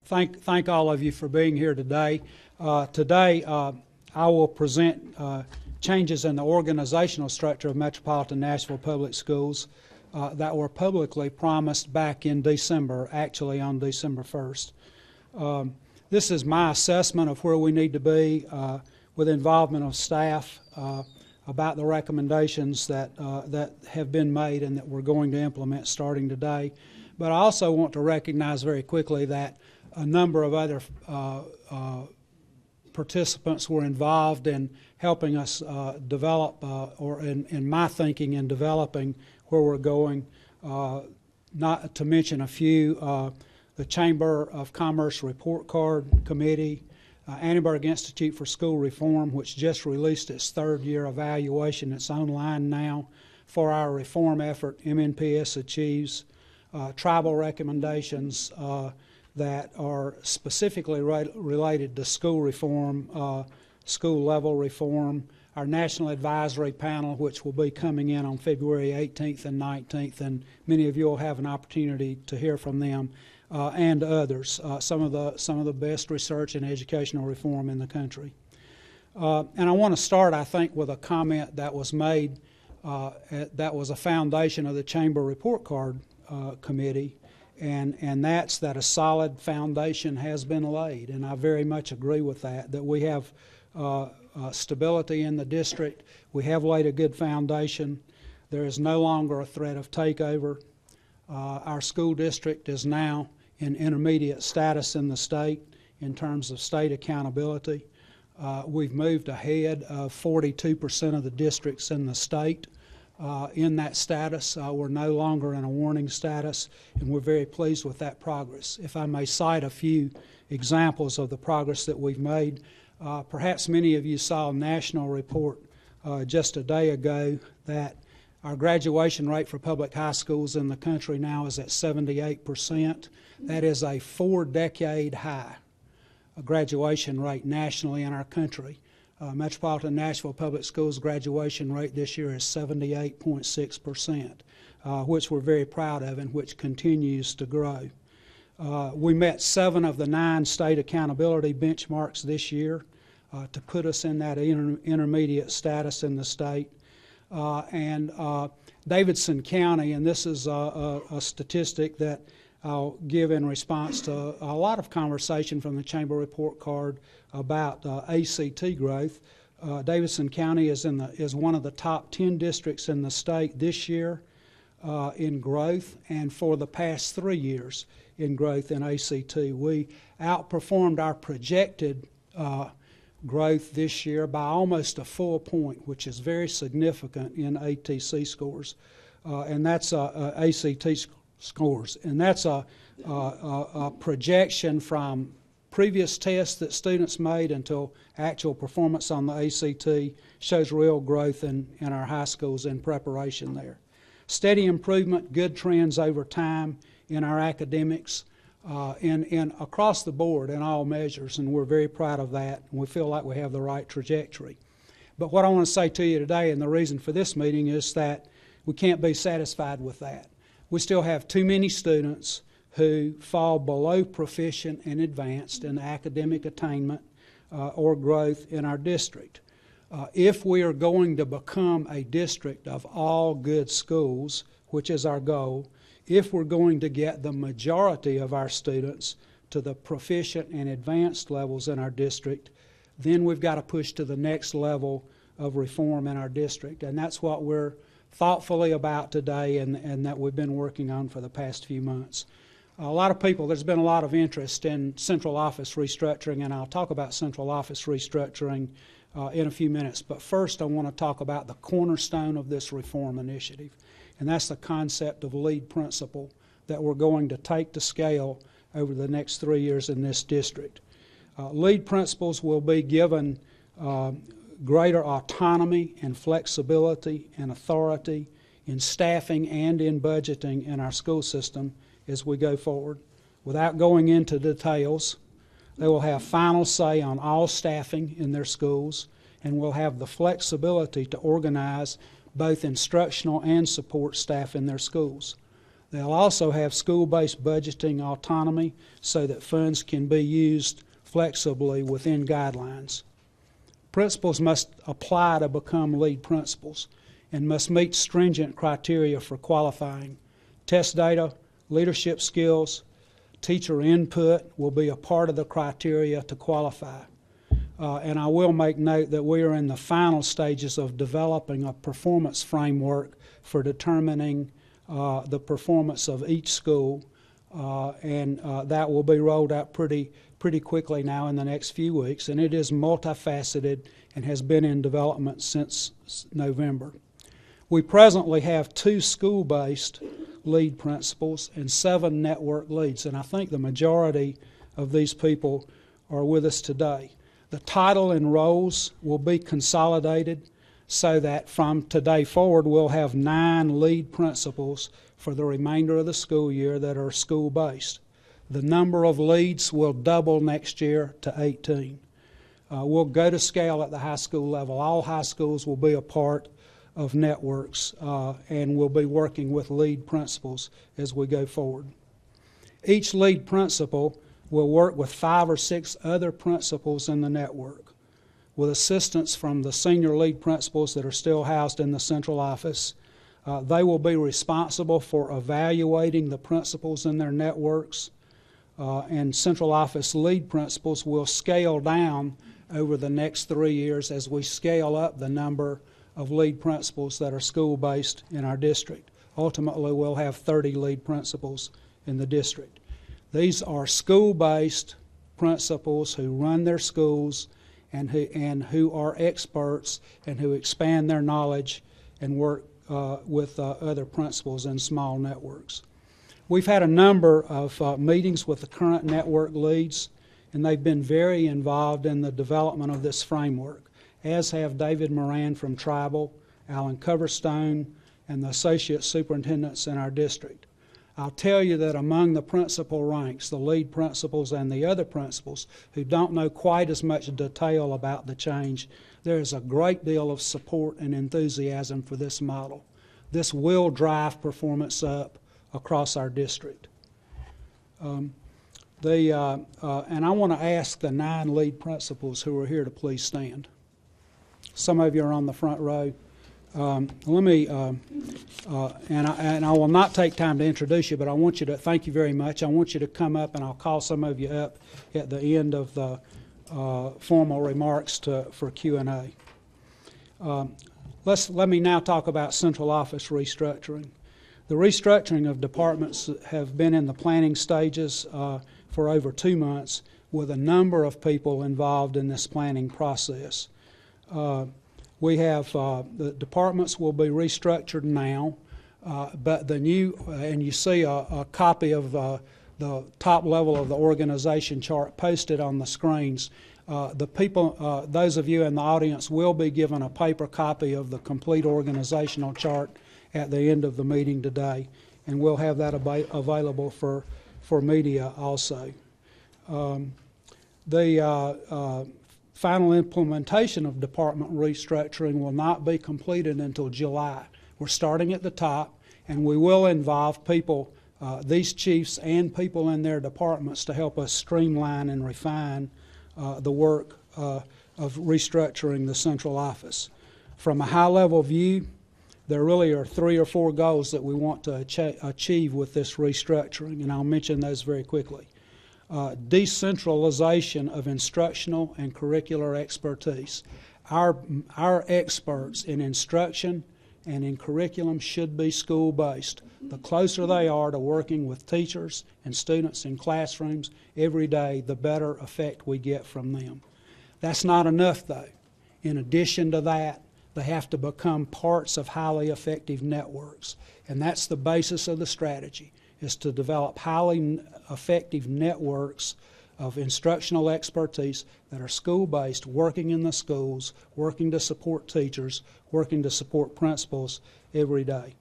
thank all of you for being here today. Today I will present changes in the organizational structure of Metropolitan Nashville Public Schools that were publicly promised back in December, actually on December 1st. This is my assessment of where we need to be with involvement of staff about the recommendations that have been made and that we're going to implement starting today. But I also want to recognize very quickly that a number of other participants were involved in helping us develop, or in my thinking in developing where we're going. Not to mention a few, the Chamber of Commerce Report Card Committee, Annenberg Institute for School Reform, which just released its third-year evaluation. It's online now for our reform effort. MNPS achieves tribal recommendations that are specifically related to school reform, school-level reform. Our National Advisory Panel, which will be coming in on February 18th and 19th, and many of you will have an opportunity to hear from them, and others, some of the best research in educational reform in the country. And I want to start, I think, with a comment that was made that was a foundation of the Chamber Report Card Committee, and that's that a solid foundation has been laid, and I very much agree with that we have stability in the district. We have laid a good foundation. There is no longer a threat of takeover. Our school district is now in intermediate status in the state in terms of state accountability. We've moved ahead of 42% of the districts in the state in that status. We're no longer in a warning status, and we're very pleased with that progress. If I may cite a few examples of the progress that we've made, perhaps many of you saw a national report just a day ago that our graduation rate for public high schools in the country now is at 78%. That is a 4-decade high graduation rate nationally in our country. Metropolitan Nashville Public Schools graduation rate this year is 78.6%, which we're very proud of and which continues to grow. We met 7 of the 9 state accountability benchmarks this year to put us in that intermediate status in the state. And Davidson County, and this is a statistic that I'll give in response to a lot of conversation from the Chamber Report Card about ACT growth. Davidson County is one of the top 10 districts in the state this year in growth, and for the past 3 years in growth in ACT. We outperformed our projected growth this year by almost a full point, which is very significant in ATC scores, and that's ACT scores, and that's a projection from previous tests that students made until actual performance on the ACT shows real growth in our high schools in preparation there. Steady improvement, good trends over time in our academics, and across the board in all measures, and we're very proud of that, and we feel like we have the right trajectory. But what I want to say to you today, and the reason for this meeting, is that we can't be satisfied with that. We still have too many students who fall below proficient and advanced in academic attainment or growth in our district. If we are going to become a district of all good schools, which is our goal, if we're going to get the majority of our students to the proficient and advanced levels in our district, then we've got to push to the next level of reform in our district. And that's what we're thoughtfully about today, and that we've been working on for the past few months. A lot of people, there's been a lot of interest in central office restructuring, and I'll talk about central office restructuring in a few minutes. But first I want to talk about the cornerstone of this reform initiative, and that's the concept of lead principle that we're going to take to scale over the next 3 years in this district. Lead principles will be given greater autonomy and flexibility and authority in staffing and in budgeting in our school system as we go forward. Without going into details, they will have final say on all staffing in their schools, and will have the flexibility to organize both instructional and support staff in their schools. They'll also have school-based budgeting autonomy so that funds can be used flexibly within guidelines. Principals must apply to become lead principals and must meet stringent criteria for qualifying. Test data, leadership skills, teacher input will be a part of the criteria to qualify. And I will make note that we are in the final stages of developing a performance framework for determining the performance of each school, and that will be rolled out pretty quickly now in the next few weeks, and it is multifaceted and has been in development since November. We presently have 2 school-based lead principals and 7 network leads, and I think the majority of these people are with us today. The title and roles will be consolidated so that from today forward we'll have 9 lead principals for the remainder of the school year that are school-based. The number of leads will double next year to 18. We'll go to scale at the high school level. All high schools will be a part of networks, and we'll be working with lead principals as we go forward. Each lead principal will work with 5 or 6 other principals in the network, with assistance from the senior lead principals that are still housed in the central office. They will be responsible for evaluating the principals in their networks, and central office lead principals will scale down over the next 3 years as we scale up the number of lead principals that are school-based in our district. Ultimately, we'll have 30 lead principals in the district. These are school-based principals who run their schools and who are experts and who expand their knowledge and work with other principals in small networks. We've had a number of meetings with the current network leads, and they've been very involved in the development of this framework, as have David Moran from Tribal, Alan Coverstone, and the associate superintendents in our district. I'll tell you that among the principal ranks, the lead principals and the other principals who don't know quite as much detail about the change, there is a great deal of support and enthusiasm for this model. This will drive performance up across our district. And I want to ask the 9 lead principals who are here to please stand. Some of you are on the front row. And I will not take time to introduce you, but I want you to, thank you very much. I want you to come up, and I'll call some of you up at the end of the formal remarks for Q&A. Let me now talk about central office restructuring. The restructuring of departments have been in the planning stages for over 2 months, with a number of people involved in this planning process. We have the departments will be restructured now, but the new, and you see a copy of the top level of the organization chart posted on the screens. The people, those of you in the audience, will be given a paper copy of the complete organizational chart at the end of the meeting today, and we'll have that available for media also. The final implementation of department restructuring will not be completed until July. We're starting at the top, and we will involve people, these chiefs and people in their departments, to help us streamline and refine the work of restructuring the central office. From a high-level view, there really are 3 or 4 goals that we want to achieve with this restructuring, and I'll mention those very quickly. Decentralization of instructional and curricular expertise. Our experts in instruction and in curriculum should be school-based. The closer they are to working with teachers and students in classrooms every day, the better effect we get from them. That's not enough, though. In addition to that, they have to become parts of highly effective networks, and that's the basis of the strategy, is to develop highly effective networks of instructional expertise that are school-based, working in the schools, working to support teachers, working to support principals every day.